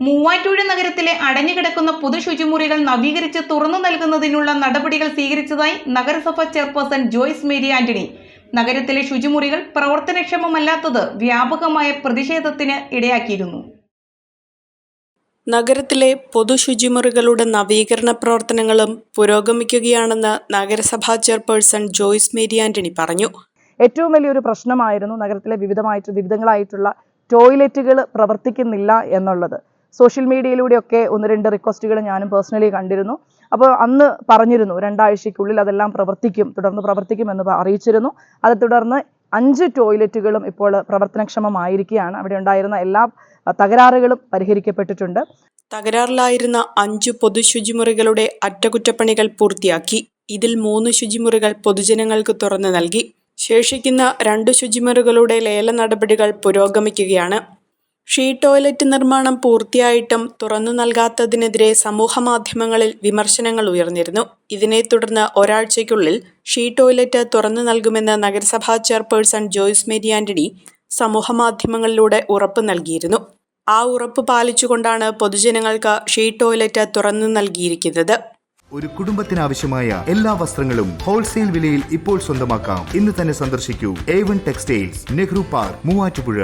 മൂവാറ്റുപുഴ നഗരത്തിലെ അടഞ്ഞുകിടക്കുന്ന പൊതുശുചിമുറികൾ നവീകരിച്ച് തുറന്നു നൽകുന്നതിനുള്ള നടപടികൾ സ്വീകരിച്ചതായി നഗരസഭാ ചെയർപേഴ്സൺ ജോയ്സ് മേരി ആന്റണി. നഗരത്തിലെ ശുചിമുറികൾ പ്രവർത്തനക്ഷമമല്ലാത്തത് വ്യാപകമായ പ്രതിഷേധത്തിന് ഇടയാക്കിയിരുന്നു. നഗരത്തിലെ പൊതുശുചിമുറികളുടെ നവീകരണ പ്രവർത്തനങ്ങളും പുരോഗമിക്കുകയാണെന്ന് നഗരസഭാ ചെയർപേഴ്സൺ ജോയ്സ് മേരി ആന്റണി പറഞ്ഞു. ഏറ്റവും വലിയൊരു പ്രശ്നമായിരുന്നു നഗരത്തിലെ വിവിധങ്ങളായിട്ടുള്ള ടോയ്ലറ്റുകൾ പ്രവർത്തിക്കുന്നില്ല എന്നുള്ളത്. സോഷ്യൽ മീഡിയയിലൂടെയൊക്കെ 1-2 റിക്വസ്റ്റുകൾ ഞാനും പേഴ്സണലി കണ്ടിരുന്നു. അപ്പോൾ അന്ന് പറഞ്ഞിരുന്നു 2 ആഴ്ചയ്ക്കുള്ളിൽ അതെല്ലാം തുടർന്ന് പ്രവർത്തിക്കുമെന്ന് അറിയിച്ചിരുന്നു. അത് തുടർന്ന് 5 ടോയ്ലറ്റുകളും ഇപ്പോൾ പ്രവർത്തനക്ഷമമായിരിക്കുകയാണ്. അവിടെ ഉണ്ടായിരുന്ന എല്ലാ തകരാറുകളും പരിഹരിക്കപ്പെട്ടിട്ടുണ്ട്. തകരാറിലായിരുന്ന 5 പൊതുശുചിമുറികളുടെ അറ്റകുറ്റപ്പണികൾ പൂർത്തിയാക്കി. ഇതിൽ 3 ശുചിമുറികൾ പൊതുജനങ്ങൾക്ക് തുറന്നു നൽകി. ശേഷിക്കുന്ന 2 ശുചിമുറികളുടെ ലേല നടപടികൾ പുരോഗമിക്കുകയാണ്. ഷീ ടോയ്ലറ്റ് നിർമ്മാണം പൂർത്തിയായിട്ടും തുറന്നു നൽകാത്തതിനെതിരെ സമൂഹമാധ്യമങ്ങളിൽ വിമർശനങ്ങൾ ഉയർന്നിരുന്നു. ഇതിനെ തുടർന്ന് ഒരാഴ്ചയ്ക്കുള്ളിൽ ഷീ ടോയ്ലറ്റ് തുറന്നു നൽകുമെന്ന് നഗരസഭാ ചെയർപേഴ്സൺ ജോയ്സ് മേരി ആന്റണി സമൂഹമാധ്യമങ്ങളിലൂടെ ഉറപ്പ് നൽകിയിരുന്നു. ആ ഉറപ്പ് പാലിച്ചുകൊണ്ടാണ് പൊതുജനങ്ങൾക്ക് ഷീ ടോയ്ലറ്റ് തുറന്നു നൽകിയിരിക്കുന്നത്. ഒരു കുടുംബത്തിനാവശ്യമായ എല്ലാ വസ്ത്രങ്ങളും ഹോൾസെയിൽ വിലയിൽ ഇപ്പോൾ സ്വന്തമാക്കാം. ഇന്ന് തന്നെ സന്ദർശിക്കൂ A1 textiles, Nehru park, Muvattupuzha.